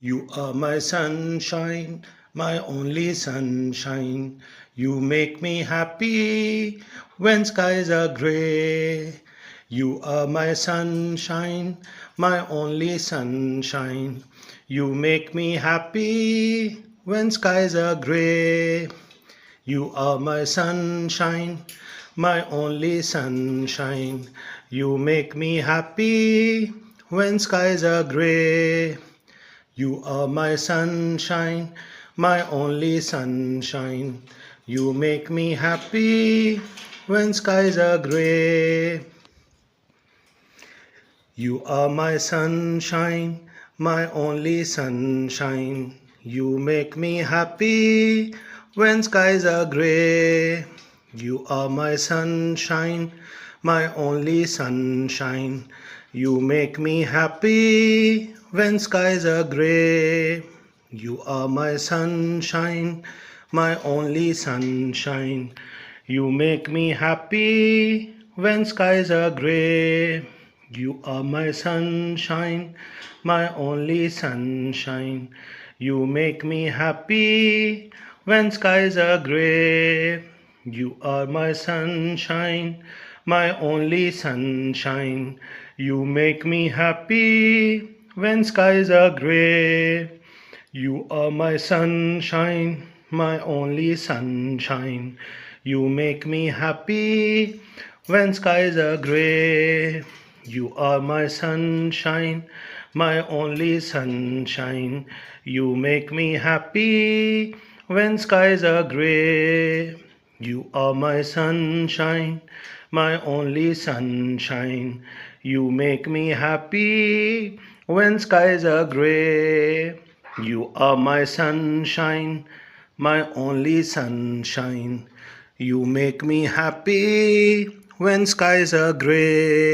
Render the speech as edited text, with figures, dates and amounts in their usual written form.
You are my sunshine, my only sunshine. You make me happy when skies are gray. You are my sunshine, my only sunshine. You make me happy when skies are gray. You are my sunshine, my only sunshine. You make me happy when skies are gray. You are my sunshine, my only sunshine. You make me happy when skies are gray. You are my sunshine, my only sunshine. You make me happy when skies are gray. You are my sunshine, my only sunshine. You make me happy when skies are gray. You are my sunshine, my only sunshine. You make me happy when skies are gray. You are my sunshine, my only sunshine. You make me happy when skies are gray. You are my sunshine, my only sunshine. You make me happy when skies are gray. You are my sunshine, my only sunshine. You make me happy when skies are gray. You are my sunshine, my only sunshine. You make me happy when skies are gray. You are my sunshine, my only sunshine. You make me happy when skies are gray. You are my sunshine, my only sunshine. You make me happy when skies are gray.